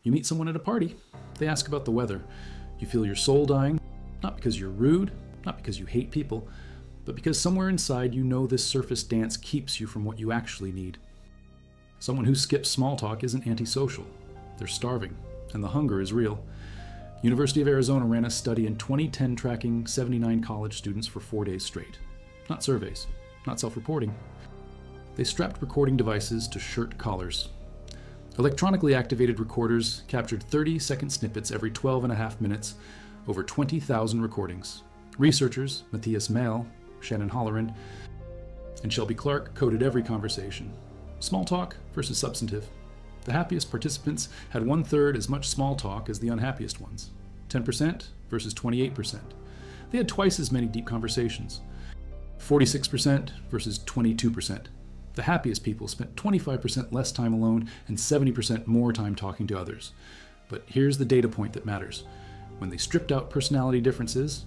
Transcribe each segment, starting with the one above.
You meet someone at a party. They ask about the weather. You feel your soul dying, not because you're rude, not because you hate people, but because somewhere inside you know this surface dance keeps you from what you actually need. Someone who skips small talk isn't antisocial. They're starving, and the hunger is real. University of Arizona ran a study in 2010 tracking 79 college students for 4 days straight. Not surveys, not self-reporting. They strapped recording devices to shirt collars. Electronically activated recorders captured 30-second snippets every 12.5 minutes, over 20,000 recordings. Researchers, Matthias Mael, Shannon Holleran, and Shelby Clark coded every conversation. Small talk versus substantive. The happiest participants had 1/3 as much small talk as the unhappiest ones. 10% versus 28%. They had twice as many deep conversations. 46% versus 22%. The happiest people spent 25% less time alone and 70% more time talking to others. But here's the data point that matters. When they stripped out personality differences,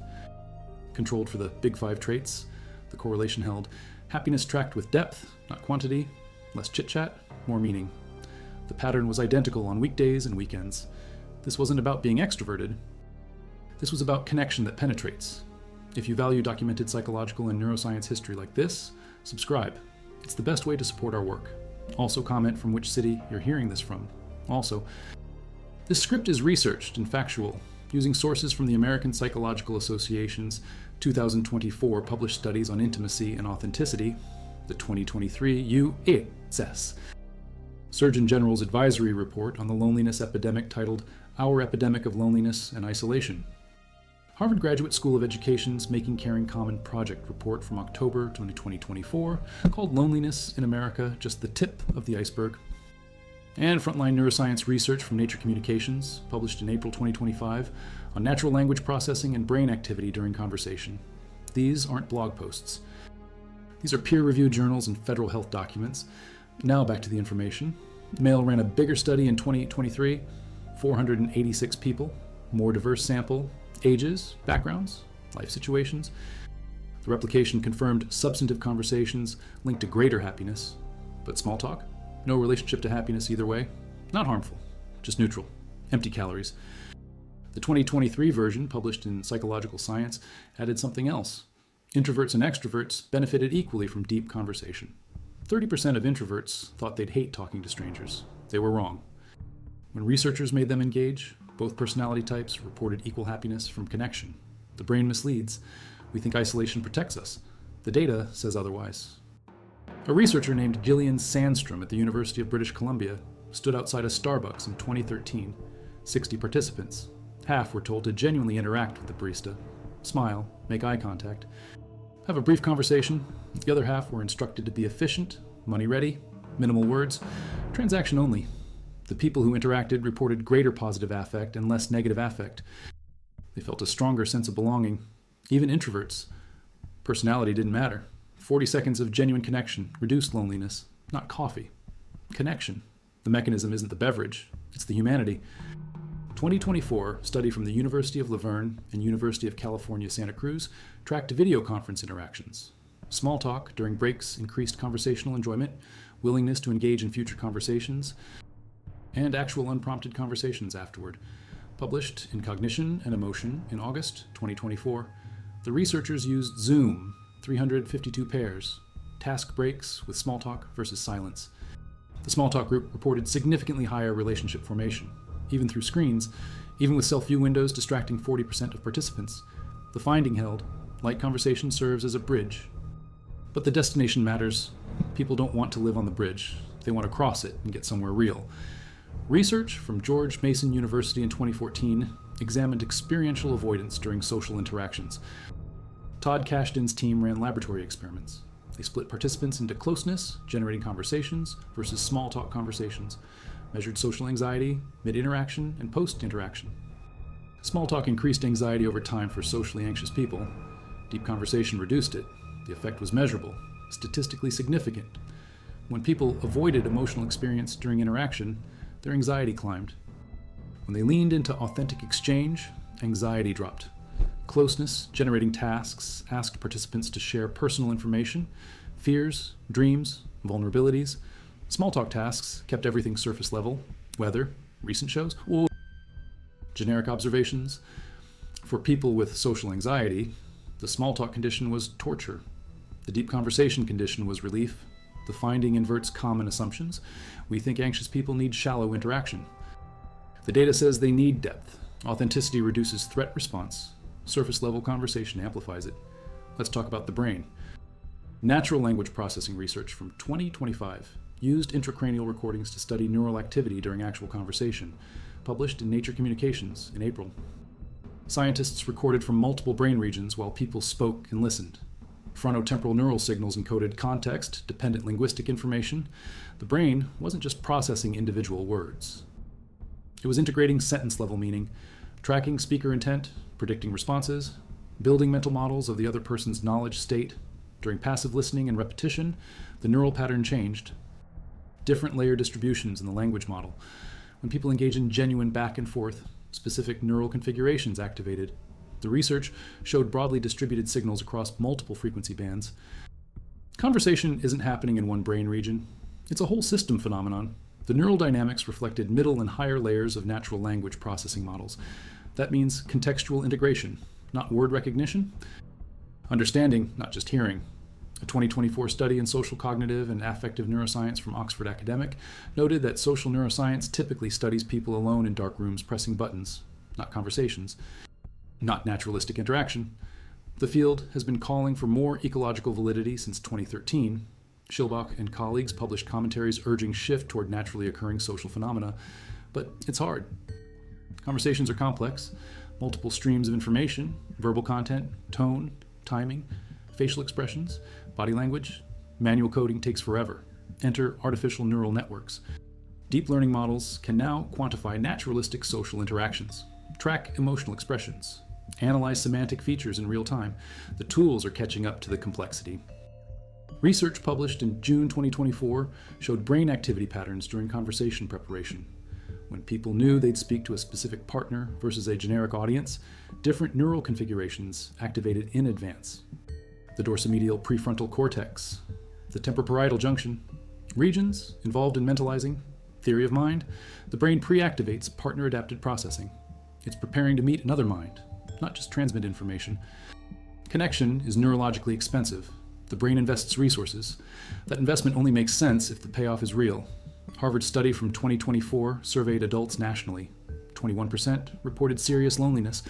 controlled for the big 5 traits, the correlation held happiness tracked with depth, not quantity, less chit-chat, more meaning. The pattern was identical on weekdays and weekends. This wasn't about being extroverted. This was about connection that penetrates. If you value documented psychological and neuroscience history like this, subscribe. It's the best way to support our work. Also comment from which city you're hearing this from. Also, this script is researched and factual, using sources from the American Psychological Association's 2024 published studies on intimacy and authenticity, the 2023 U.S. Surgeon General's advisory report on the loneliness epidemic titled Our Epidemic of Loneliness and Isolation, Harvard Graduate School of Education's Making Caring Common project report from October 2024 called Loneliness in America Just the Tip of the Iceberg, and frontline neuroscience research from Nature Communications, published in April 2025, on natural language processing and brain activity during conversation. These aren't blog posts. These are peer-reviewed journals and federal health documents. Now back to the information. Mail ran a bigger study in 2023, 486 people, more diverse sample, ages, backgrounds, life situations. The replication confirmed substantive conversations linked to greater happiness, but small talk? No relationship to happiness either way. Not harmful, just neutral. Empty calories. The 2023 version, published in Psychological Science, added something else. Introverts and extroverts benefited equally from deep conversation. 30% of introverts thought they'd hate talking to strangers. They were wrong. When researchers made them engage, both personality types reported equal happiness from connection. The brain misleads. We think isolation protects us. The data says otherwise. A researcher named Gillian Sandstrom at the University of British Columbia stood outside a Starbucks in 2013. 60 participants. Half were told to genuinely interact with the barista, smile, make eye contact, have a brief conversation. The other half were instructed to be efficient, money ready, minimal words, transaction only. The people who interacted reported greater positive affect and less negative affect. They felt a stronger sense of belonging. Even introverts. Personality didn't matter. 40 seconds of genuine connection reduced loneliness, not coffee. Connection. The mechanism isn't the beverage, it's the humanity. 2024 study from the University of Laverne and University of California, Santa Cruz tracked video conference interactions. Small talk during breaks increased conversational enjoyment, willingness to engage in future conversations, and actual unprompted conversations afterward. Published in Cognition and Emotion in August 2024, the researchers used Zoom, 352 pairs, task breaks with small talk versus silence. The small talk group reported significantly higher relationship formation, even through screens, even with self-view windows distracting 40% of participants. The finding held, light conversation serves as a bridge. But the destination matters. People don't want to live on the bridge. They want to cross it and get somewhere real. Research from George Mason University in 2014 examined experiential avoidance during social interactions. Todd Cashton's team ran laboratory experiments. They split participants into closeness, generating conversations, versus small talk conversations, measured social anxiety, mid-interaction, and post-interaction. Small talk increased anxiety over time for socially anxious people. Deep conversation reduced it. The effect was measurable, statistically significant. When people avoided emotional experience during interaction, their anxiety climbed. When they leaned into authentic exchange, anxiety dropped. Closeness, generating tasks, asked participants to share personal information, fears, dreams, vulnerabilities. Small talk tasks kept everything surface level: weather, Recent shows? Or generic observations? For people with social anxiety, the small talk condition was torture. The deep conversation condition was relief. The finding inverts common assumptions. We think anxious people need shallow interaction. The data says they need depth. Authenticity reduces threat response. Surface-level conversation amplifies it. Let's talk about the brain. Natural language processing research from 2025 used intracranial recordings to study neural activity during actual conversation, published in Nature Communications in April. Scientists recorded from multiple brain regions while people spoke and listened. Frontotemporal neural signals encoded context-dependent linguistic information. The brain wasn't just processing individual words. It was integrating sentence-level meaning, tracking speaker intent, predicting responses, building mental models of the other person's knowledge state. During passive listening and repetition, the neural pattern changed. Different layer distributions in the language model. When people engage in genuine back and forth, specific neural configurations activated. The research showed broadly distributed signals across multiple frequency bands. Conversation isn't happening in one brain region. It's a whole system phenomenon. The neural dynamics reflected middle and higher layers of natural language processing models. That means contextual integration, not word recognition. Understanding, not just hearing. A 2024 study in social cognitive and affective neuroscience from Oxford Academic noted that social neuroscience typically studies people alone in dark rooms pressing buttons, not conversations, not naturalistic interaction. The field has been calling for more ecological validity since 2013. Schilbach and colleagues published commentaries urging shift toward naturally occurring social phenomena, but it's hard. Conversations are complex, multiple streams of information, verbal content, tone, timing, facial expressions, body language. Manual coding takes forever. Enter artificial neural networks. Deep learning models can now quantify naturalistic social interactions, track emotional expressions, analyze semantic features in real time. The tools are catching up to the complexity. Research published in June 2024 showed brain activity patterns during conversation preparation. When people knew they'd speak to a specific partner versus a generic audience, different neural configurations activated in advance. The dorsomedial prefrontal cortex, the temporoparietal junction, regions involved in mentalizing, theory of mind. The brain pre-activates partner-adapted processing. It's preparing to meet another mind, not just transmit information. Connection is neurologically expensive. The brain invests resources. That investment only makes sense if the payoff is real. Harvard study from 2024 surveyed adults nationally. 21% reported serious loneliness.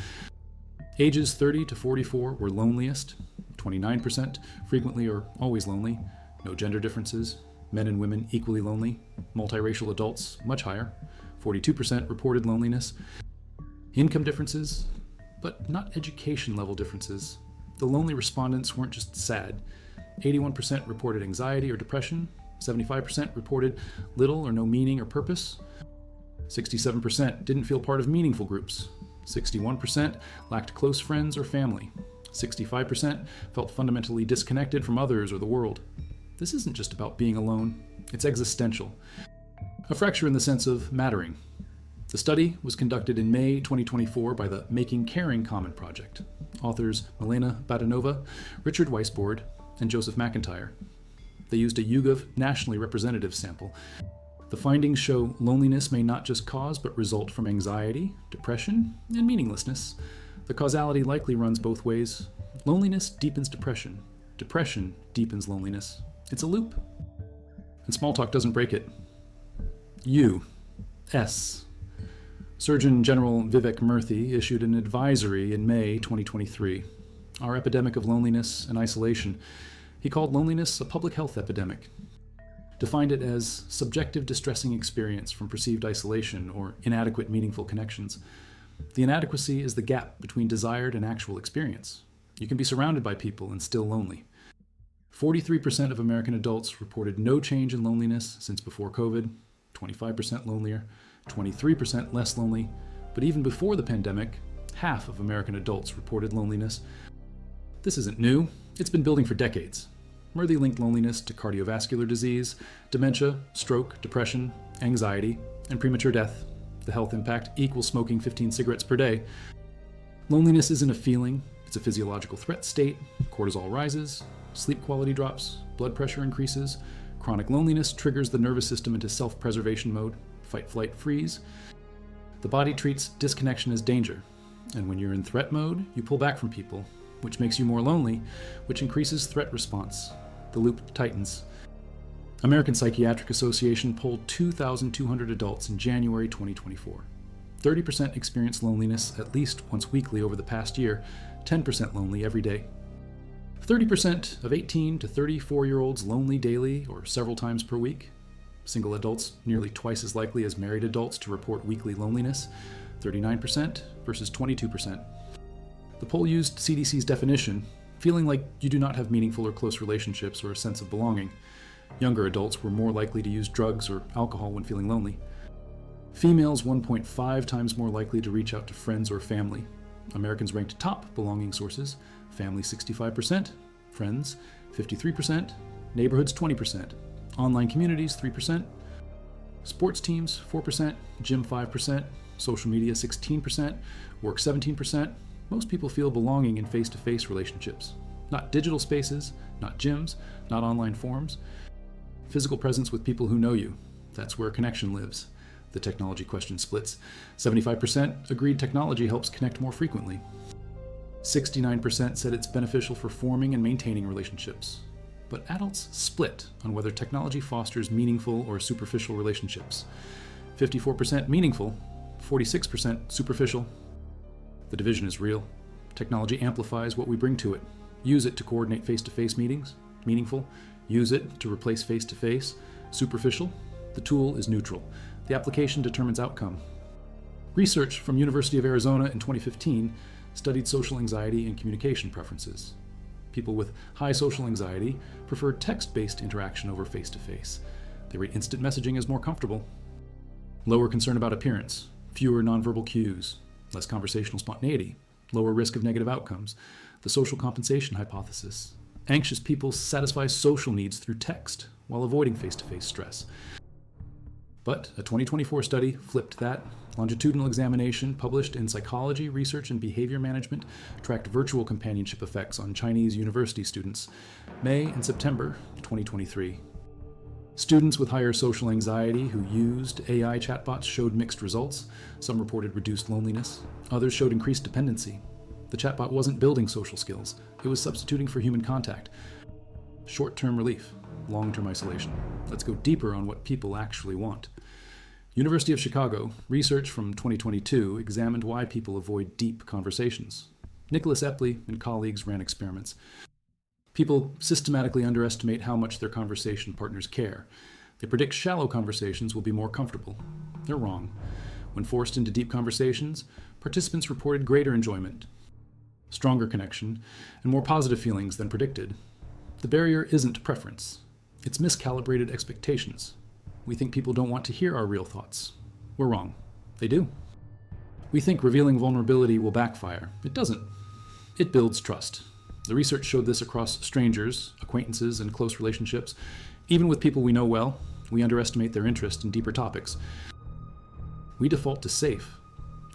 Ages 30 to 44 were loneliest. 29% frequently or always lonely. No gender differences. Men and women equally lonely. Multiracial adults much higher. 42% reported loneliness. Income differences, but not education level differences. The lonely respondents weren't just sad. 81% reported anxiety or depression. 75% reported little or no meaning or purpose. 67% didn't feel part of meaningful groups. 61% lacked close friends or family. 65% felt fundamentally disconnected from others or the world. This isn't just about being alone, it's existential. A fracture in the sense of mattering. The study was conducted in May 2024 by the Making Caring Common Project. Authors Milena Badanova, Richard Weisbord, and Joseph McIntyre. They used a YouGov nationally representative sample. The findings show loneliness may not just cause but result from anxiety, depression, and meaninglessness. The causality likely runs both ways. Loneliness deepens depression. Depression deepens loneliness. It's a loop. And small talk doesn't break it. U.S. Surgeon General Vivek Murthy issued an advisory in May 2023. Our epidemic of loneliness and isolation. He called loneliness a public health epidemic. Defined it as subjective distressing experience from perceived isolation or inadequate meaningful connections. The inadequacy is the gap between desired and actual experience. You can be surrounded by people and still lonely. 43% of American adults reported no change in loneliness since before COVID, 25% lonelier, 23% less lonely, but even before the pandemic, half of American adults reported loneliness. This isn't new, it's been building for decades. Murthy linked loneliness to cardiovascular disease, dementia, stroke, depression, anxiety, and premature death. The health impact equals smoking 15 cigarettes per day. Loneliness isn't a feeling, it's a physiological threat state. Cortisol rises, sleep quality drops, blood pressure increases. Chronic loneliness triggers the nervous system into self-preservation mode, fight, flight, freeze. The body treats disconnection as danger, and when you're in threat mode, you pull back from people, which makes you more lonely, which increases threat response. The loop tightens. American Psychiatric Association polled 2,200 adults in January 2024. 30% experienced loneliness at least once weekly over the past year, 10% lonely every day. 30% of 18 to 34-year-olds lonely daily or several times per week. Single adults nearly twice as likely as married adults to report weekly loneliness, 39% versus 22%. The poll used CDC's definition, feeling like you do not have meaningful or close relationships or a sense of belonging. Younger adults were more likely to use drugs or alcohol when feeling lonely. Females 1.5 times more likely to reach out to friends or family. Americans ranked top belonging sources: family 65%, friends 53%, neighborhoods 20%, online communities 3%, sports teams 4%, gym 5%, social media 16%, work 17%. Most people feel belonging in face-to-face relationships. Not digital spaces, not gyms, not online forums. Physical presence with people who know you. That's where connection lives. The technology question splits. 75% agreed technology helps connect more frequently. 69% said it's beneficial for forming and maintaining relationships. But adults split on whether technology fosters meaningful or superficial relationships. 54% meaningful, 46% superficial. The division is real. Technology amplifies what we bring to it. Use it to coordinate face-to-face meetings, meaningful. Use it to replace face-to-face, superficial. The tool is neutral. The application determines outcome. Research from University of Arizona in 2015 studied social anxiety and communication preferences. People with high social anxiety prefer text-based interaction over face-to-face. They rate instant messaging as more comfortable. Lower concern about appearance, fewer nonverbal cues, less conversational spontaneity, lower risk of negative outcomes, the social compensation hypothesis. Anxious people satisfy social needs through text while avoiding face-to-face stress. But a 2024 study flipped that. Longitudinal examination published in Psychology, Research, and Behavior Management tracked virtual companionship effects on Chinese university students, May and September 2023. Students with higher social anxiety who used AI chatbots showed mixed results. Some reported reduced loneliness. Others showed increased dependency. The chatbot wasn't building social skills. It was substituting for human contact. Short-term relief, long-term isolation. Let's go deeper on what people actually want. University of Chicago, research from 2022 examined why people avoid deep conversations. Nicholas Epley and colleagues ran experiments. People systematically underestimate how much their conversation partners care. They predict shallow conversations will be more comfortable. They're wrong. When forced into deep conversations, participants reported greater enjoyment, stronger connection, and more positive feelings than predicted. The barrier isn't preference. It's miscalibrated expectations. We think people don't want to hear our real thoughts. We're wrong. They do. We think revealing vulnerability will backfire. It doesn't. It builds trust. The research showed this across strangers, acquaintances, and close relationships. Even with people we know well, we underestimate their interest in deeper topics. We default to safe,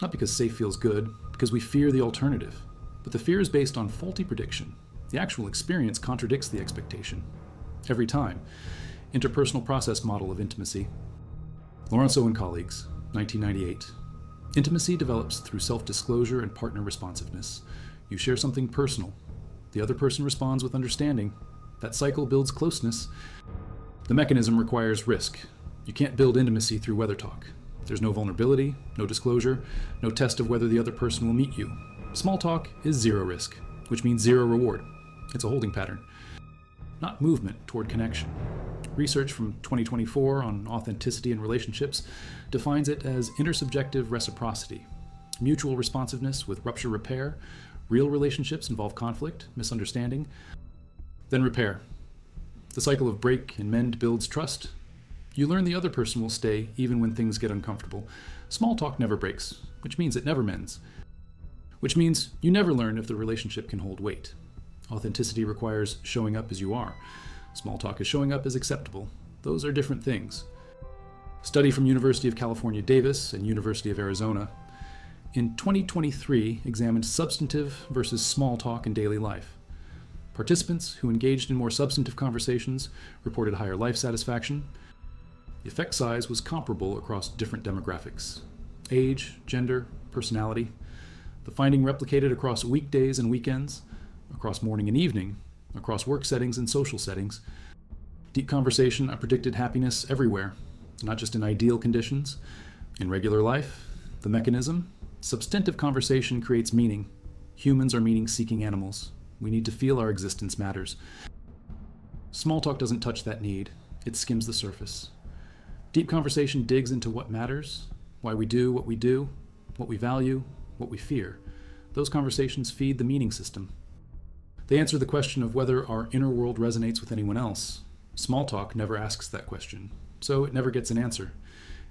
not because safe feels good, because we fear the alternative. But the fear is based on faulty prediction. The actual experience contradicts the expectation. Every time. Interpersonal process model of intimacy. Lorenzo and colleagues, 1998. Intimacy develops through self-disclosure and partner responsiveness. You share something personal. The other person responds with understanding. That cycle builds closeness. The mechanism requires risk. You can't build intimacy through weather talk. There's no vulnerability, no disclosure, no test of whether the other person will meet you. Small talk is zero risk, which means zero reward. It's a holding pattern, not movement toward connection. Research from 2024 on authenticity in relationships defines it as intersubjective reciprocity, mutual responsiveness with rupture repair. Real relationships involve conflict, misunderstanding, then repair. The cycle of break and mend builds trust. You learn the other person will stay even when things get uncomfortable. Small talk never breaks, which means it never mends. Which means you never learn if the relationship can hold weight. Authenticity requires showing up as you are. Small talk is showing up as acceptable. Those are different things. Study from University of California, Davis and University of Arizona in 2023 examined substantive versus small talk in daily life. Participants who engaged in more substantive conversations reported higher life satisfaction. The effect size was comparable across different demographics. age, gender, personality. The finding replicated across weekdays and weekends, across morning and evening, across work settings and social settings. Deep conversation predicted happiness everywhere, not just in ideal conditions. In regular life, the mechanism, substantive conversation creates meaning. Humans are meaning-seeking animals. We need to feel our existence matters. Small talk doesn't touch that need. It skims the surface. Deep conversation digs into what matters, why we do, what we value, what we fear. Those conversations feed the meaning system. They answer the question of whether our inner world resonates with anyone else. Small talk never asks that question, so it never gets an answer.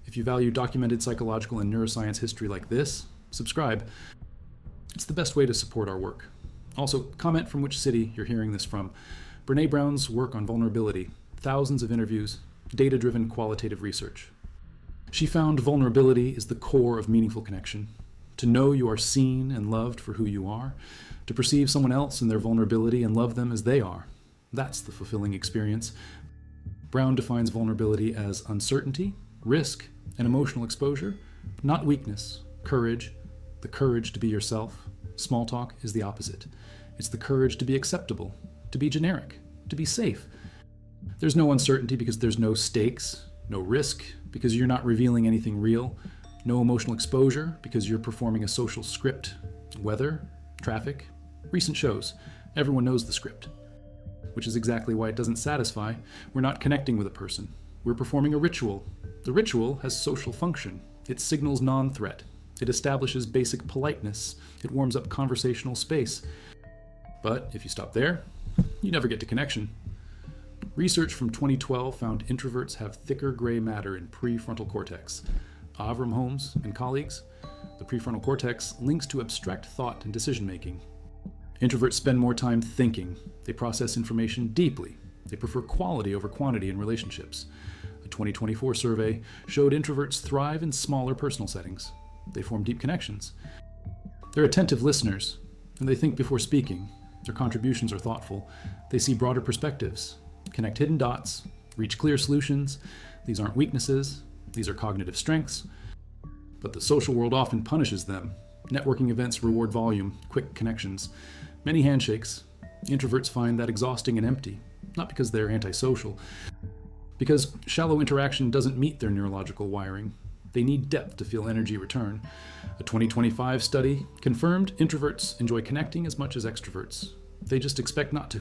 If you value documented psychological and neuroscience history like this, subscribe. It's the best way to support our work. Also, comment from which city you're hearing this from. Brene Brown's work on vulnerability, thousands of interviews, data-driven qualitative research. She found vulnerability is the core of meaningful connection. To know you are seen and loved for who you are, to perceive someone else in their vulnerability and love them as they are. That's the fulfilling experience. Brown defines vulnerability as uncertainty, risk, and emotional exposure, not weakness, courage, the courage to be yourself. Small talk is the opposite. It's the courage to be acceptable, to be generic, to be safe. There's no uncertainty because there's no stakes, no risk because you're not revealing anything real, no emotional exposure because you're performing a social script. Weather, traffic, recent shows. Everyone knows the script, which is exactly why it doesn't satisfy. We're not connecting with a person. We're performing a ritual. The ritual has social function. It signals non-threat. It establishes basic politeness. It warms up conversational space. But if you stop there, you never get to connection. Research from 2012 found introverts have thicker gray matter in prefrontal cortex. Avram Holmes and colleagues, the prefrontal cortex links to abstract thought and decision-making. Introverts spend more time thinking. They process information deeply. They prefer quality over quantity in relationships. A 2024 survey showed introverts thrive in smaller personal settings. They form deep connections. They're attentive listeners, and they think before speaking. Their contributions are thoughtful. They see broader perspectives, connect hidden dots, reach clear solutions. These aren't weaknesses. These are cognitive strengths. But the social world often punishes them. Networking events reward volume, quick connections, many handshakes. Introverts find that exhausting and empty, not because they're antisocial, because shallow interaction doesn't meet their neurological wiring. They need depth to feel energy return. A 2025 study confirmed introverts enjoy connecting as much as extroverts. They just expect not to.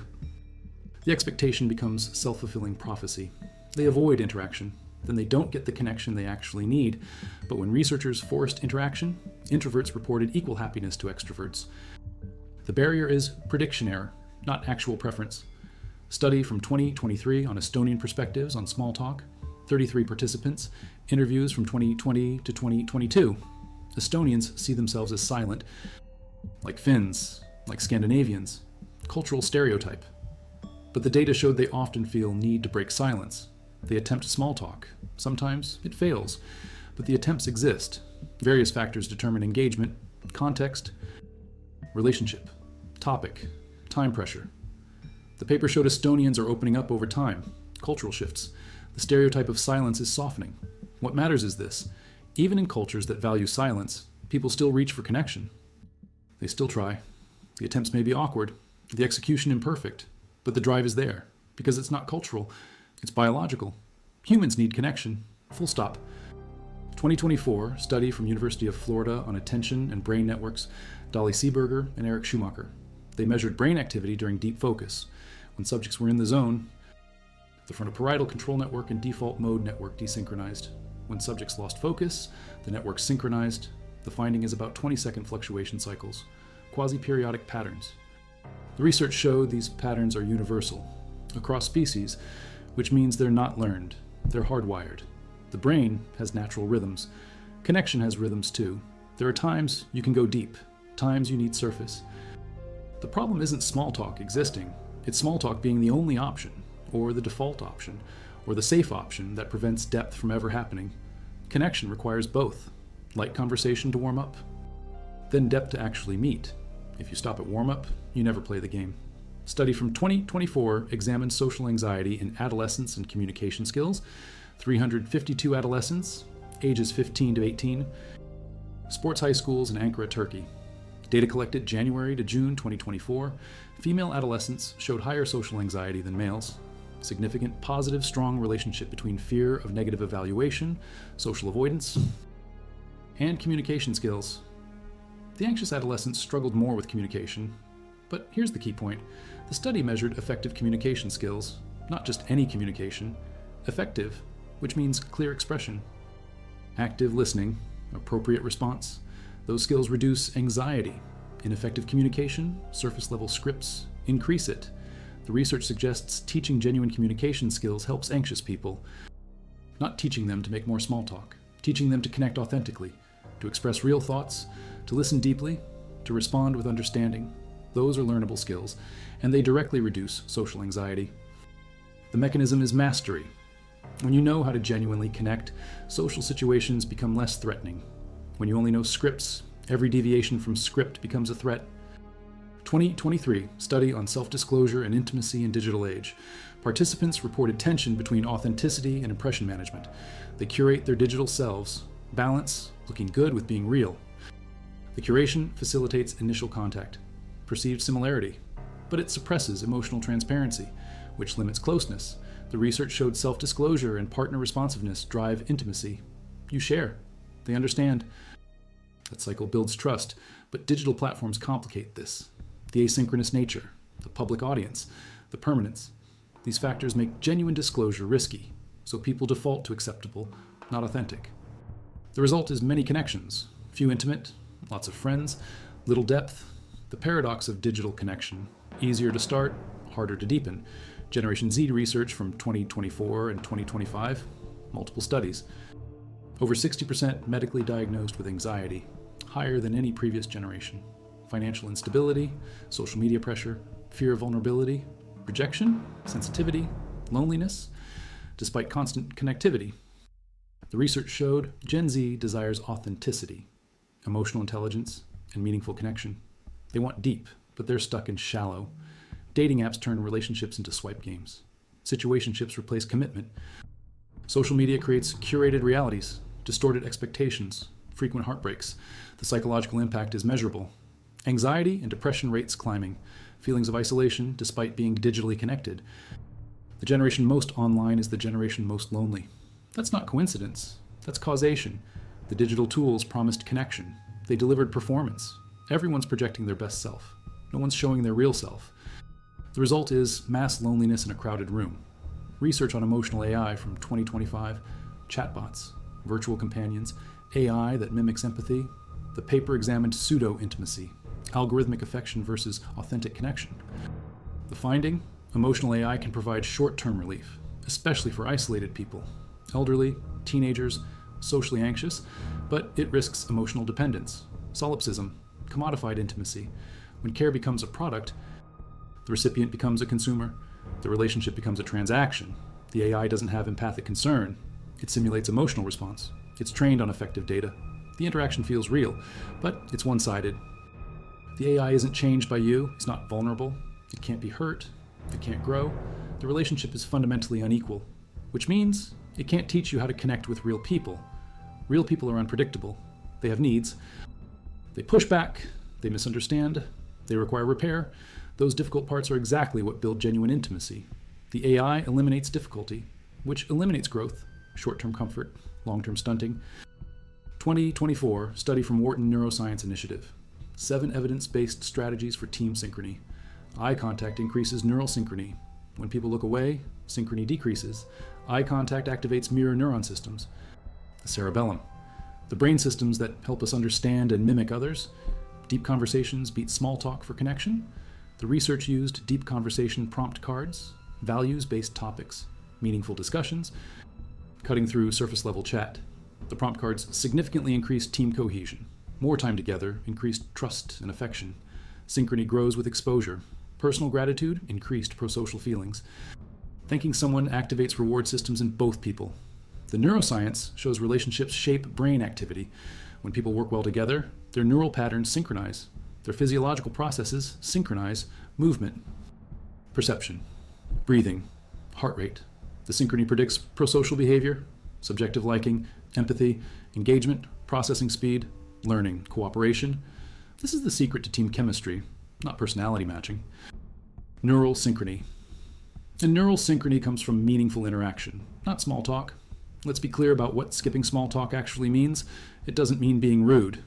The expectation becomes self-fulfilling prophecy. They avoid interaction. Then they don't get the connection they actually need. But when researchers forced interaction, introverts reported equal happiness to extroverts. The barrier is prediction error, not actual preference. Study from 2023 on Estonian perspectives on small talk. 33 participants, interviews from 2020 to 2022. Estonians see themselves as silent, like Finns, like Scandinavians. Cultural stereotype. But the data showed they often feel need to break silence. They attempt small talk. Sometimes it fails, but the attempts exist. Various factors determine engagement, context, relationship, topic, time pressure. The paper showed Estonians are opening up over time. Cultural shifts. The stereotype of silence is softening. What matters is this. Even in cultures that value silence, people still reach for connection. They still try. The attempts may be awkward, the execution imperfect, but the drive is there, because it's not cultural, it's biological. Humans need connection, full stop. 2024 study from University of Florida on attention and brain networks, Dolly Seeberger and Eric Schumacher. They measured brain activity during deep focus. When subjects were in the zone, the frontoparietal control network and default mode network desynchronized. When subjects lost focus, the network synchronized. The finding is about 20-second fluctuation cycles, quasi-periodic patterns. The research showed these patterns are universal, across species, which means they're not learned, they're hardwired. The brain has natural rhythms. Connection has rhythms too. There are times you can go deep, times you need surface. The problem isn't small talk existing, it's small talk being the only option, or the default option, or the safe option that prevents depth from ever happening. Connection requires both. Light conversation to warm up, then depth to actually meet. If you stop at warm up, you never play the game. Study from 2024 examined social anxiety in adolescence and communication skills. 352 adolescents, ages 15 to 18. Sports high schools in Ankara, Turkey. Data collected January to June 2024, female adolescents showed higher social anxiety than males. Significant positive, strong relationship between fear of negative evaluation, social avoidance, and communication skills. The anxious adolescents struggled more with communication, but here's the key point. The study measured effective communication skills, not just any communication, effective, which means clear expression, active listening, appropriate response. Those skills reduce anxiety. Ineffective communication, surface-level scripts, increase it. The research suggests teaching genuine communication skills helps anxious people, not teaching them to make more small talk, teaching them to connect authentically, to express real thoughts, to listen deeply, to respond with understanding. Those are learnable skills, and they directly reduce social anxiety. The mechanism is mastery. When you know how to genuinely connect, social situations become less threatening. When you only know scripts, every deviation from script becomes a threat. 2023 study on self-disclosure and intimacy in digital age. Participants reported tension between authenticity and impression management. They curate their digital selves, balance looking good with being real. The curation facilitates initial contact, perceived similarity, but it suppresses emotional transparency, which limits closeness. The research showed self-disclosure and partner responsiveness drive intimacy. You share. They understand. That cycle builds trust, but digital platforms complicate this. The asynchronous nature, the public audience, the permanence. These factors make genuine disclosure risky, so people default to acceptable, not authentic. The result is many connections, few intimate, lots of friends, little depth. The paradox of digital connection, easier to start, harder to deepen. Generation Z research from 2024 and 2025, multiple studies. Over 60% medically diagnosed with anxiety, higher than any previous generation. Financial instability, social media pressure, fear of vulnerability, rejection, sensitivity, loneliness, despite constant connectivity. The research showed Gen Z desires authenticity, emotional intelligence, and meaningful connection. They want deep, but they're stuck in shallow. Dating apps turn relationships into swipe games. Situationships replace commitment. Social media creates curated realities, distorted expectations, frequent heartbreaks. The psychological impact is measurable. Anxiety and depression rates climbing, feelings of isolation despite being digitally connected. The generation most online is the generation most lonely. That's not coincidence, that's causation. The digital tools promised connection. They delivered performance. Everyone's projecting their best self. No one's showing their real self. The result is mass loneliness in a crowded room. Research on emotional AI from 2025, chatbots, virtual companions, AI that mimics empathy. The paper examined pseudo-intimacy, algorithmic affection versus authentic connection. The finding, emotional AI can provide short-term relief, especially for isolated people, elderly, teenagers, socially anxious, but it risks emotional dependence, solipsism, commodified intimacy. When care becomes a product, the recipient becomes a consumer, the relationship becomes a transaction. The AI doesn't have empathic concern. It simulates emotional response. It's trained on affective data. The interaction feels real, but it's one-sided. The AI isn't changed by you. It's not vulnerable. It can't be hurt. It can't grow. The relationship is fundamentally unequal, which means it can't teach you how to connect with real people. Real people are unpredictable. They have needs. They push back. They misunderstand. They require repair. Those difficult parts are exactly what build genuine intimacy. The AI eliminates difficulty, which eliminates growth, short-term comfort, long-term stunting. 2024 study from Wharton Neuroscience Initiative. 7 evidence-based strategies for team synchrony. Eye contact increases neural synchrony. When people look away, synchrony decreases. Eye contact activates mirror neuron systems. The cerebellum, the brain systems that help us understand and mimic others. Deep conversations beat small talk for connection. The research used deep conversation prompt cards, values-based topics, meaningful discussions, cutting through surface-level chat. The prompt cards significantly increased team cohesion. More time together increased trust and affection. Synchrony grows with exposure. Personal gratitude increased prosocial feelings. Thanking someone activates reward systems in both people. The neuroscience shows relationships shape brain activity. When people work well together, their neural patterns synchronize. Their physiological processes synchronize movement, perception, breathing, heart rate. The synchrony predicts prosocial behavior, subjective liking, empathy, engagement, processing speed, learning, cooperation. This is the secret to team chemistry, not personality matching. Neural synchrony. And neural synchrony comes from meaningful interaction, not small talk. Let's be clear about what skipping small talk actually means. It doesn't mean being rude.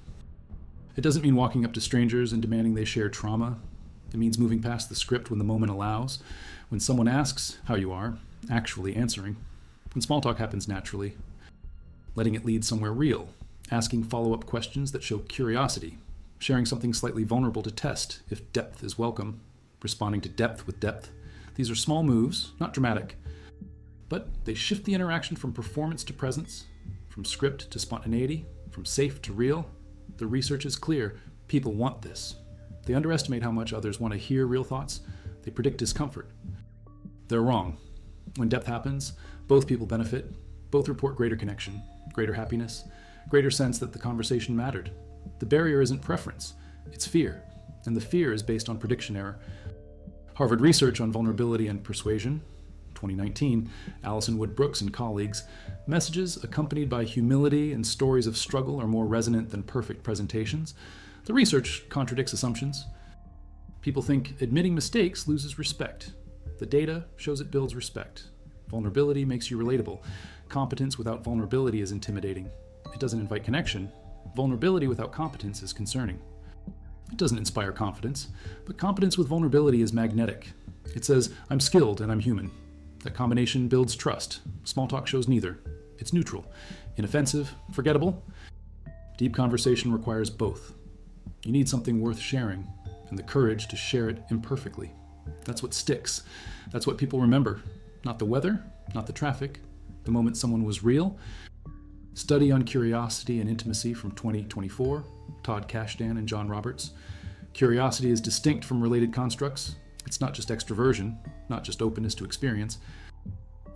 It doesn't mean walking up to strangers and demanding they share trauma. It means moving past the script when the moment allows. When someone asks how you are, actually answering. When small talk happens naturally. Letting it lead somewhere real. Asking follow-up questions that show curiosity. Sharing something slightly vulnerable to test if depth is welcome. Responding to depth with depth. These are small moves, not dramatic. But they shift the interaction from performance to presence, from script to spontaneity, from safe to real. The research is clear. People want this. They underestimate how much others want to hear real thoughts. They predict discomfort. They're wrong. When depth happens, both people benefit. Both report greater connection, greater happiness, greater sense that the conversation mattered. The barrier isn't preference, it's fear. And the fear is based on prediction error. Harvard research on vulnerability and persuasion, 2019, Alison Wood Brooks and colleagues, messages accompanied by humility and stories of struggle are more resonant than perfect presentations. The research contradicts assumptions. People think admitting mistakes loses respect. The data shows it builds respect. Vulnerability makes you relatable. Competence without vulnerability is intimidating. It doesn't invite connection. Vulnerability without competence is concerning. It doesn't inspire confidence, but competence with vulnerability is magnetic. It says, I'm skilled and I'm human. That combination builds trust. Small talk shows neither. It's neutral, inoffensive, forgettable. Deep conversation requires both. You need something worth sharing, and the courage to share it imperfectly. That's what sticks. That's what people remember. Not the weather, not the traffic, the moment someone was real. Study on Curiosity and Intimacy from 2024, Todd Kashdan and John Roberts. Curiosity is distinct from related constructs. It's not just extroversion, not just openness to experience.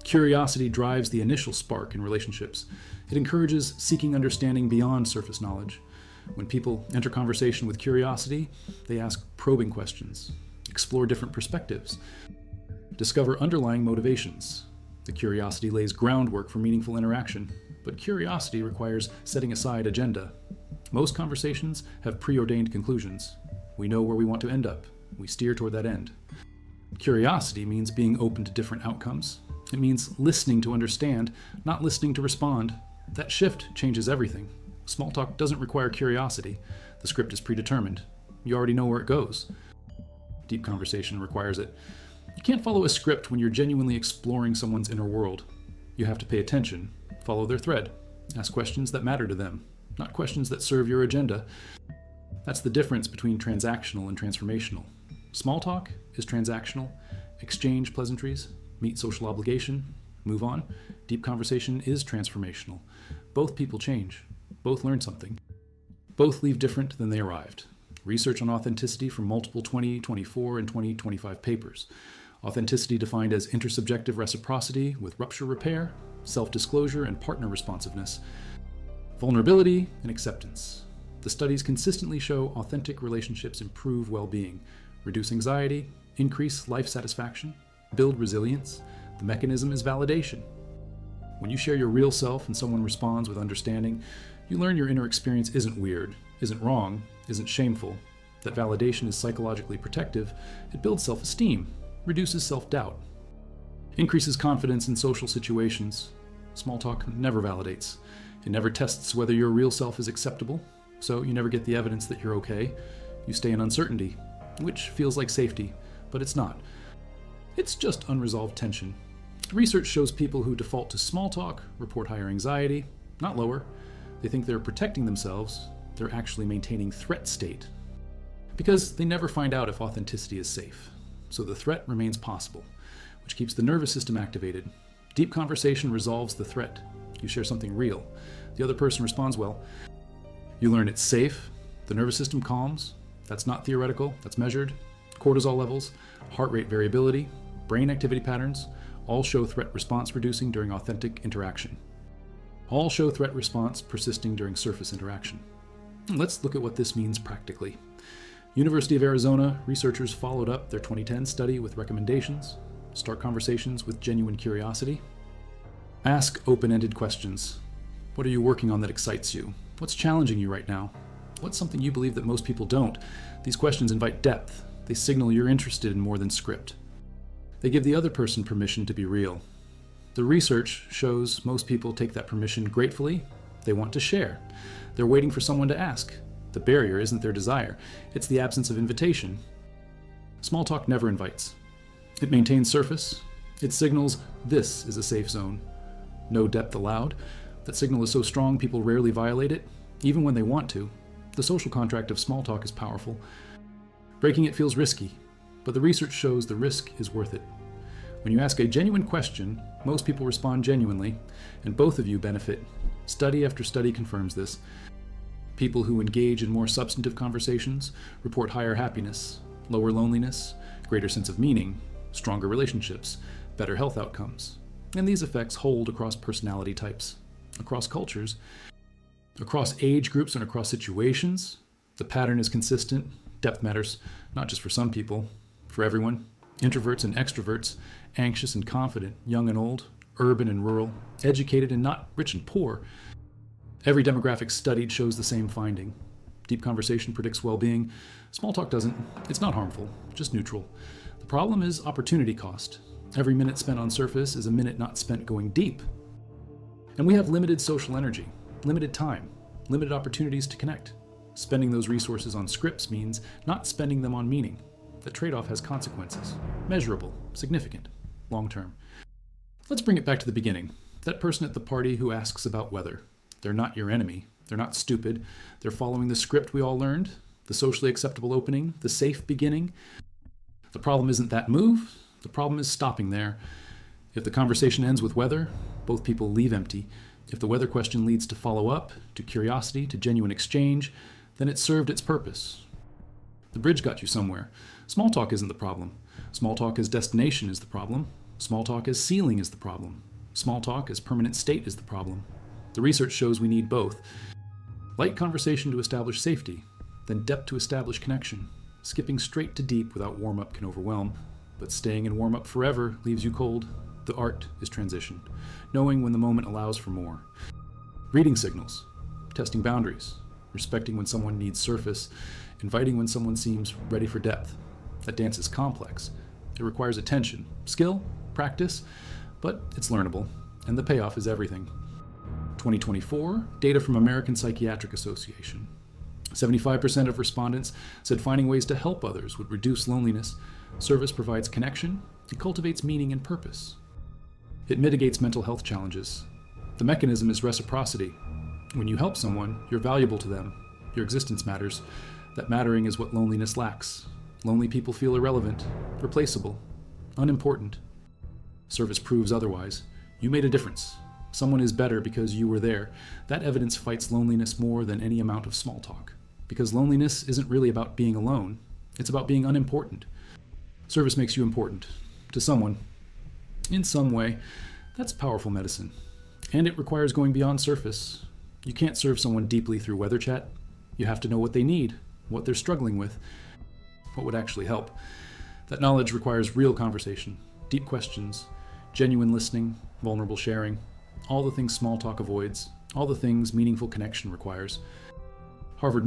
Curiosity drives the initial spark in relationships. It encourages seeking understanding beyond surface knowledge. When people enter conversation with curiosity, they ask probing questions, explore different perspectives, discover underlying motivations. The curiosity lays groundwork for meaningful interaction, but curiosity requires setting aside agenda. Most conversations have preordained conclusions. We know where we want to end up. We steer toward that end. Curiosity means being open to different outcomes. It means listening to understand, not listening to respond. That shift changes everything. Small talk doesn't require curiosity. The script is predetermined. You already know where it goes. Deep conversation requires it. You can't follow a script when you're genuinely exploring someone's inner world. You have to pay attention, follow their thread, ask questions that matter to them, not questions that serve your agenda. That's the difference between transactional and transformational. Small talk is transactional. Exchange pleasantries, meet social obligation, move on. Deep conversation is transformational. Both people change. Both learn something. Both leave different than they arrived. Research on authenticity from multiple 2024 and 2025 papers. Authenticity defined as intersubjective reciprocity with rupture repair, self-disclosure, and partner responsiveness. Vulnerability and acceptance. The studies consistently show authentic relationships improve well-being, reduce anxiety, increase life satisfaction, build resilience. The mechanism is validation. When you share your real self and someone responds with understanding, you learn your inner experience isn't weird, isn't wrong, isn't shameful, that validation is psychologically protective. It builds self-esteem, reduces self-doubt, increases confidence in social situations. Small talk never validates. It never tests whether your real self is acceptable, so you never get the evidence that you're okay. You stay in uncertainty, which feels like safety, but it's not. It's just unresolved tension. Research shows people who default to small talk report higher anxiety, not lower. They think they're protecting themselves. They're actually maintaining threat state. Because they never find out if authenticity is safe. So the threat remains possible, which keeps the nervous system activated. Deep conversation resolves the threat. You share something real. The other person responds well. You learn it's safe. The nervous system calms. That's not theoretical, that's measured. Cortisol levels, heart rate variability, brain activity patterns, all show threat response reducing during authentic interaction. All show threat response persisting during surface interaction. Let's look at what this means practically. University of Arizona researchers followed up their 2010 study with recommendations. Start conversations with genuine curiosity. Ask open-ended questions. What are you working on that excites you? What's challenging you right now? What's something you believe that most people don't? These questions invite depth. They signal you're interested in more than script. They give the other person permission to be real. The research shows most people take that permission gratefully. They want to share. They're waiting for someone to ask. The barrier isn't their desire, it's the absence of invitation. Small talk never invites. It maintains surface. It signals this is a safe zone. No depth allowed. That signal is so strong people rarely violate it, even when they want to. The social contract of small talk is powerful. Breaking it feels risky, but the research shows the risk is worth it. When you ask a genuine question, most people respond genuinely, and both of you benefit. Study after study confirms this. People who engage in more substantive conversations report higher happiness, lower loneliness, greater sense of meaning, stronger relationships, better health outcomes. And these effects hold across personality types, across cultures, across age groups, and across situations. The pattern is consistent. Depth matters, not just for some people, for everyone. Introverts and extroverts, anxious and confident, young and old, urban and rural, educated and not, rich and poor. Every demographic studied shows the same finding. Deep conversation predicts well-being. Small talk doesn't. It's not harmful, just neutral. The problem is opportunity cost. Every minute spent on surface is a minute not spent going deep. And we have limited social energy, limited time, limited opportunities to connect. Spending those resources on scripts means not spending them on meaning. The trade-off has consequences. Measurable, significant, long-term. Let's bring it back to the beginning. That person at the party who asks about weather. They're not your enemy. They're not stupid. They're following the script we all learned, the socially acceptable opening, the safe beginning. The problem isn't that move. The problem is stopping there. If the conversation ends with weather, both people leave empty. If the weather question leads to follow-up, to curiosity, to genuine exchange, then it served its purpose. The bridge got you somewhere. Small talk isn't the problem. Small talk as destination is the problem. Small talk as ceiling is the problem. Small talk as permanent state is the problem. The research shows we need both. Light conversation to establish safety, then depth to establish connection. Skipping straight to deep without warm-up can overwhelm, but staying in warm-up forever leaves you cold. The art is transition, knowing when the moment allows for more. Reading signals, testing boundaries, respecting when someone needs surface, inviting when someone seems ready for depth. That dance is complex. It requires attention, skill, practice, but it's learnable, and the payoff is everything. 2024, data from American Psychiatric Association. 75% of respondents said finding ways to help others would reduce loneliness. Service provides connection. It cultivates meaning and purpose. It mitigates mental health challenges. The mechanism is reciprocity. When you help someone, you're valuable to them. Your existence matters. That mattering is what loneliness lacks. Lonely people feel irrelevant, replaceable, unimportant. Service proves otherwise. You made a difference. Someone is better because you were there. That evidence fights loneliness more than any amount of small talk. Because loneliness isn't really about being alone. It's about being unimportant. Service makes you important. To someone. In some way. That's powerful medicine. And it requires going beyond surface. You can't serve someone deeply through weather chat. You have to know what they need, what they're struggling with, what would actually help. That knowledge requires real conversation, deep questions, genuine listening, vulnerable sharing, all the things small talk avoids, all the things meaningful connection requires. Harvard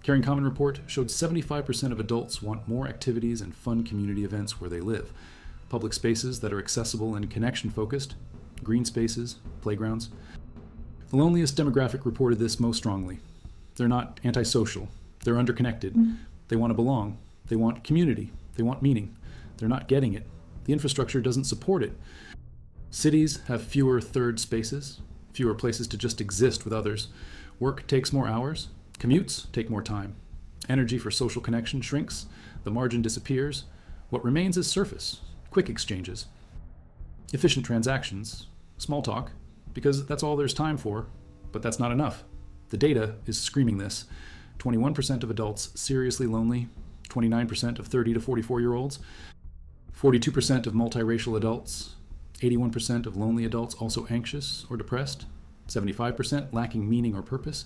Caring Common report showed 75% of adults want more activities and fun community events where they live. Public spaces that are accessible and connection-focused, green spaces, playgrounds. The loneliest demographic reported this most strongly. They're not antisocial. They're underconnected. They want to belong. They want community. They want meaning. They're not getting it. The infrastructure doesn't support it. Cities have fewer third spaces, fewer places to just exist with others. Work takes more hours. Commutes take more time. Energy for social connection shrinks. The margin disappears. What remains is surface, quick exchanges, efficient transactions, small talk, because that's all there's time for, but that's not enough. The data is screaming this. 21% of adults seriously lonely, 29% of 30 to 44-year-olds, 42% of multiracial adults, 81% of lonely adults also anxious or depressed, 75% lacking meaning or purpose.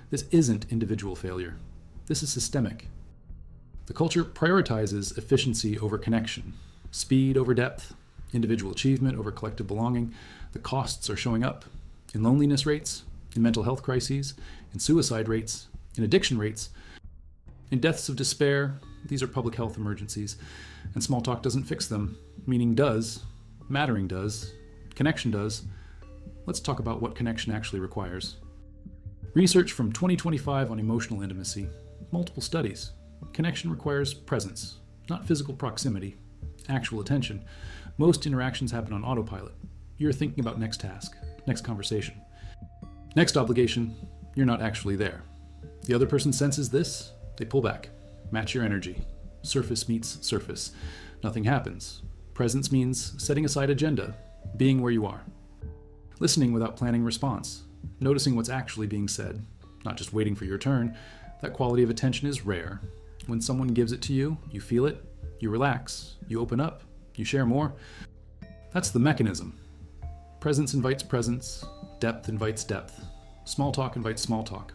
This isn't individual failure. This is systemic. The culture prioritizes efficiency over connection, speed over depth, individual achievement over collective belonging. The costs are showing up in loneliness rates, in mental health crises, in suicide rates, in addiction rates, in deaths of despair. These are public health emergencies, and small talk doesn't fix them. Meaning does, mattering does, connection does. Let's talk about what connection actually requires. Research from 2025 on emotional intimacy. Multiple studies. Connection requires presence, not physical proximity, actual attention. Most interactions happen on autopilot. You're thinking about next task, next conversation, next obligation. You're not actually there. The other person senses this, they pull back. Match your energy. Surface meets surface. Nothing happens. Presence means setting aside agenda, being where you are. Listening without planning response. Noticing what's actually being said, not just waiting for your turn. That quality of attention is rare. When someone gives it to you, you feel it, you relax, you open up, you share more. That's the mechanism. Presence invites presence, depth invites depth. Small talk invites small talk.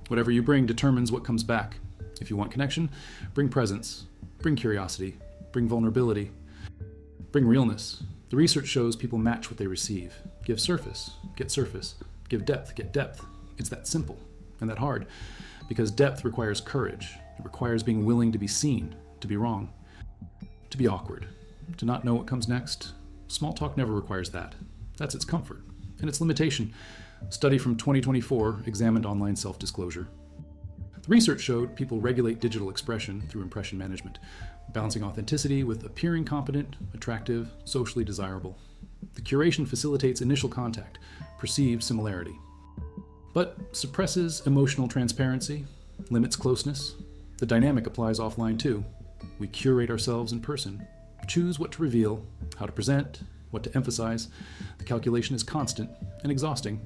Whatever you bring determines what comes back. If you want connection, bring presence, bring curiosity, bring vulnerability, bring realness. The research shows people match what they receive. Give surface, get surface. Give depth, get depth. It's that simple and that hard, because depth requires courage. It requires being willing to be seen, to be wrong, to be awkward, to not know what comes next. Small talk never requires that. That's its comfort and its limitation. Study from 2024 examined online self-disclosure. The research showed people regulate digital expression through impression management, balancing authenticity with appearing competent, attractive, socially desirable. The curation facilitates initial contact, perceived similarity, but suppresses emotional transparency, limits closeness. The dynamic applies offline too. We curate ourselves in person, choose what to reveal, how to present, what to emphasize. The calculation is constant and exhausting.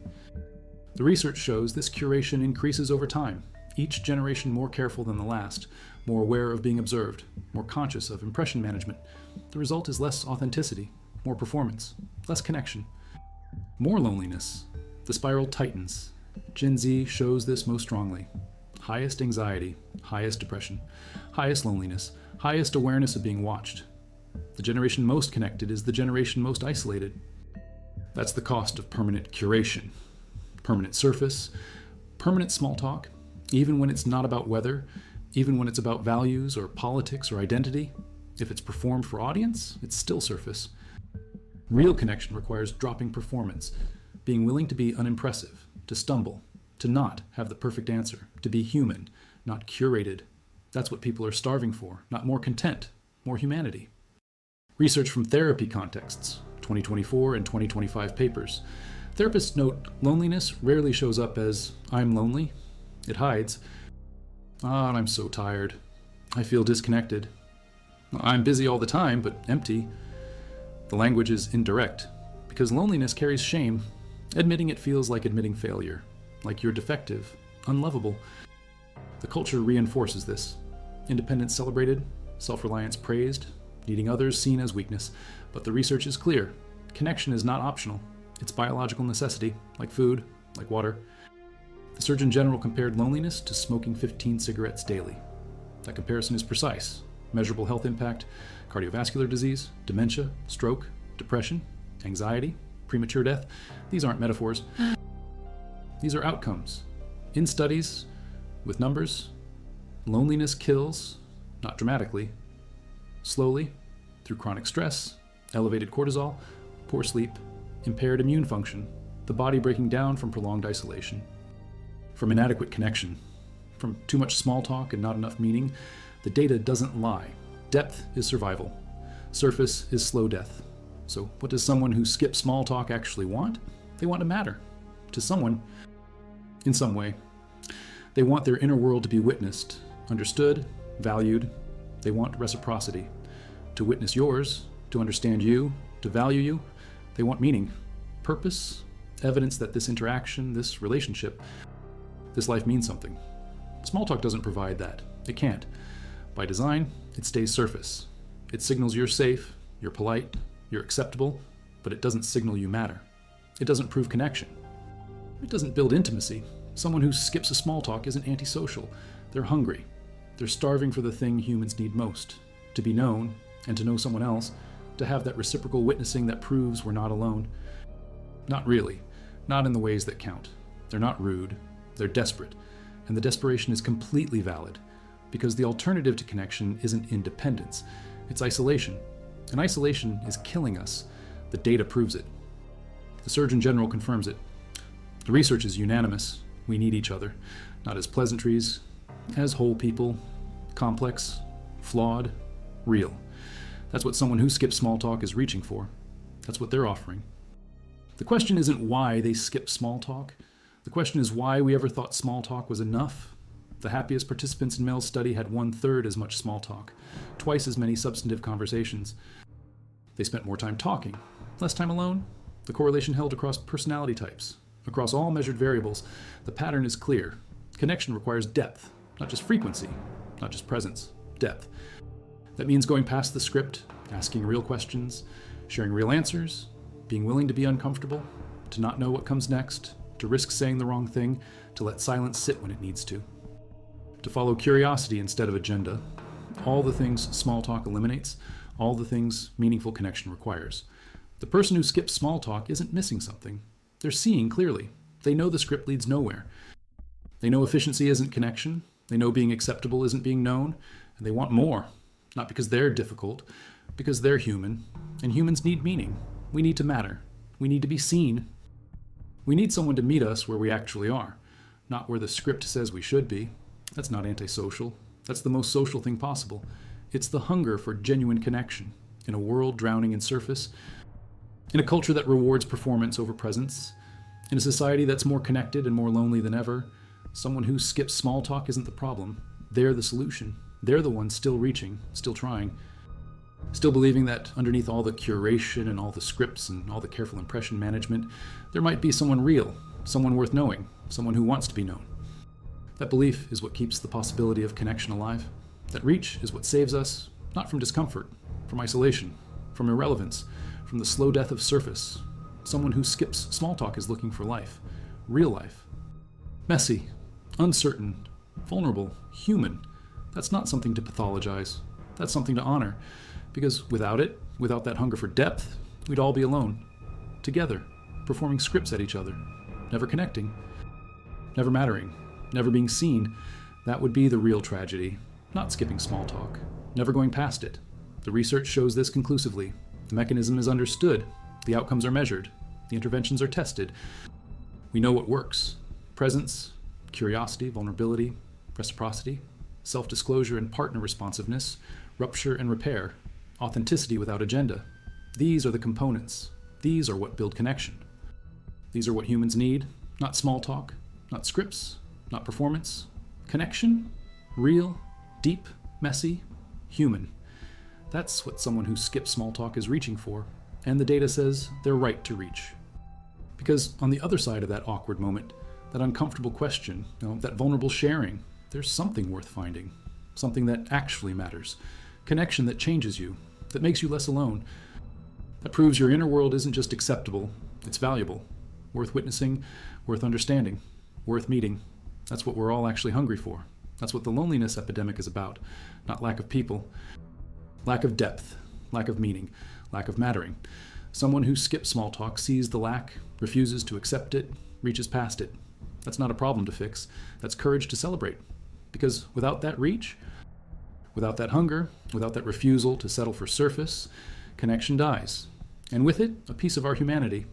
The research shows this curation increases over time, each generation more careful than the last, more aware of being observed, more conscious of impression management. The result is less authenticity, more performance, less connection, more loneliness. The spiral tightens. Gen Z shows this most strongly. Highest anxiety, highest depression, highest loneliness, highest awareness of being watched. The generation most connected is the generation most isolated. That's the cost of permanent curation. Permanent surface, permanent small talk, even when it's not about weather, even when it's about values or politics or identity. If it's performed for audience, it's still surface. Real connection requires dropping performance, being willing to be unimpressive, to stumble, to not have the perfect answer, to be human, not curated. That's what people are starving for, not more content, more humanity. Research from therapy contexts, 2024 and 2025 papers. Therapists note loneliness rarely shows up as, "I'm lonely." It hides, "I'm so tired. I feel disconnected. I'm busy all the time, but empty." The language is indirect, because loneliness carries shame. Admitting it feels like admitting failure, like you're defective, unlovable. The culture reinforces this. Independence celebrated, self-reliance praised, needing others seen as weakness. But the research is clear. Connection is not optional. It's biological necessity, like food, like water. The Surgeon General compared loneliness to smoking 15 cigarettes daily. That comparison is precise. Measurable health impact, cardiovascular disease, dementia, stroke, depression, anxiety, premature death. These aren't metaphors. These are outcomes. In studies, with numbers, loneliness kills, not dramatically, slowly, through chronic stress, elevated cortisol, poor sleep, impaired immune function, the body breaking down from prolonged isolation. From inadequate connection, from too much small talk and not enough meaning, the data doesn't lie. Depth is survival. Surface is slow death. So what does someone who skips small talk actually want? They want to matter. To someone, in some way. They want their inner world to be witnessed, understood, valued. They want reciprocity. To witness yours, to understand you, to value you. They want meaning, purpose, evidence that this interaction, this relationship, this life means something. Small talk doesn't provide that. It can't. By design, it stays surface. It signals you're safe, you're polite, you're acceptable, but it doesn't signal you matter. It doesn't prove connection. It doesn't build intimacy. Someone who skips a small talk isn't antisocial. They're hungry. They're starving for the thing humans need most, to be known and to know someone else, to have that reciprocal witnessing that proves we're not alone. Not really. Not in the ways that count. They're not rude. They're desperate. And the desperation is completely valid, because the alternative to connection isn't independence, it's isolation. And isolation is killing us. The data proves it. The Surgeon General confirms it. The research is unanimous. We need each other, not as pleasantries, as whole people, complex, flawed, real. That's what someone who skips small talk is reaching for. That's what they're offering. The question isn't why they skip small talk. The question is why we ever thought small talk was enough. The happiest participants in Mel's study had 1/3 as much small talk, twice as many substantive conversations. They spent more time talking, less time alone. The correlation held across personality types. Across all measured variables, the pattern is clear. Connection requires depth, not just frequency, not just presence, depth. That means going past the script, asking real questions, sharing real answers, being willing to be uncomfortable, to not know what comes next, to risk saying the wrong thing, to let silence sit when it needs to follow curiosity instead of agenda. All the things small talk eliminates, all the things meaningful connection requires. The person who skips small talk isn't missing something. They're seeing clearly. They know the script leads nowhere. They know efficiency isn't connection. They know being acceptable isn't being known. And they want more. Not because they're difficult, because they're human. And humans need meaning. We need to matter. We need to be seen. We need someone to meet us where we actually are, not where the script says we should be. That's not antisocial. That's the most social thing possible. It's the hunger for genuine connection in a world drowning in surface, in a culture that rewards performance over presence, in a society that's more connected and more lonely than ever. Someone who skips small talk isn't the problem. They're the solution. They're the ones still reaching, still trying, still believing that underneath all the curation and all the scripts and all the careful impression management, there might be someone real, someone worth knowing, someone who wants to be known. That belief is what keeps the possibility of connection alive. That reach is what saves us, not from discomfort, from isolation, from irrelevance, from the slow death of surface. Someone who skips small talk is looking for life, real life. Messy, uncertain, vulnerable, human. That's not something to pathologize. That's something to honor. Because without it, without that hunger for depth, we'd all be alone, together, performing scripts at each other, never connecting, never mattering, never being seen. That would be the real tragedy, not skipping small talk, never going past it. The research shows this conclusively. The mechanism is understood. The outcomes are measured. The interventions are tested. We know what works. Presence, curiosity, vulnerability, reciprocity, self-disclosure and partner responsiveness, rupture and repair, authenticity without agenda. These are the components. These are what build connection. These are what humans need, not small talk, not scripts, not performance. Connection, real, deep, messy, human. That's what someone who skips small talk is reaching for, and the data says they're right to reach. Because on the other side of that awkward moment, that uncomfortable question, that vulnerable sharing, there's something worth finding, something that actually matters, connection that changes you, that makes you less alone, that proves your inner world isn't just acceptable, it's valuable, worth witnessing, worth understanding, worth meeting. That's what we're all actually hungry for. That's what the loneliness epidemic is about, not lack of people. Lack of depth, lack of meaning, lack of mattering. Someone who skips small talk sees the lack, refuses to accept it, reaches past it. That's not a problem to fix. That's courage to celebrate. Because without that reach, without that hunger, without that refusal to settle for surface, connection dies. And with it, a piece of our humanity.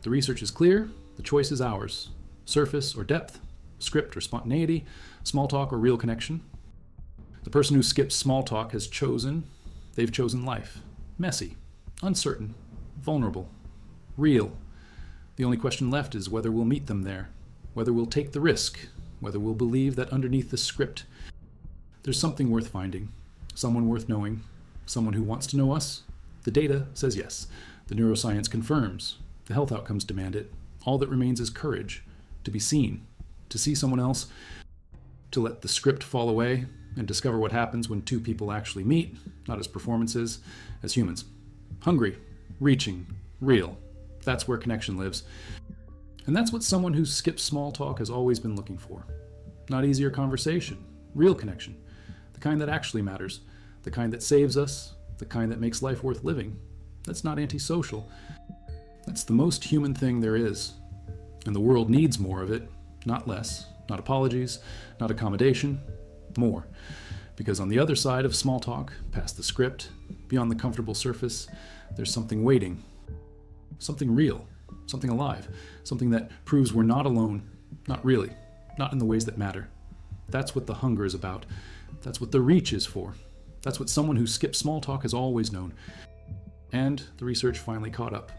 The research is clear, the choice is ours. Surface or depth, script or spontaneity, small talk or real connection. The person who skips small talk has chosen, they've chosen life. Messy, uncertain, vulnerable, real. The only question left is whether we'll meet them there, whether we'll take the risk, whether we'll believe that underneath the script, there's something worth finding, someone worth knowing, someone who wants to know us. The data says yes. The neuroscience confirms. The health outcomes demand it. All that remains is courage, to be seen, to see someone else, to let the script fall away and discover what happens when two people actually meet, not as performances, as humans. Hungry, reaching, real. That's where connection lives. And that's what someone who skips small talk has always been looking for. Not easier conversation, real connection. The kind that actually matters, the kind that saves us, the kind that makes life worth living. That's not antisocial. That's the most human thing there is. And the world needs more of it, not less. Not apologies, not accommodation, more. Because on the other side of small talk, past the script, beyond the comfortable surface, there's something waiting. Something real, something alive, something that proves we're not alone, not really, not in the ways that matter. That's what the hunger is about. That's what the reach is for. That's what someone who skips small talk has always known. And the research finally caught up.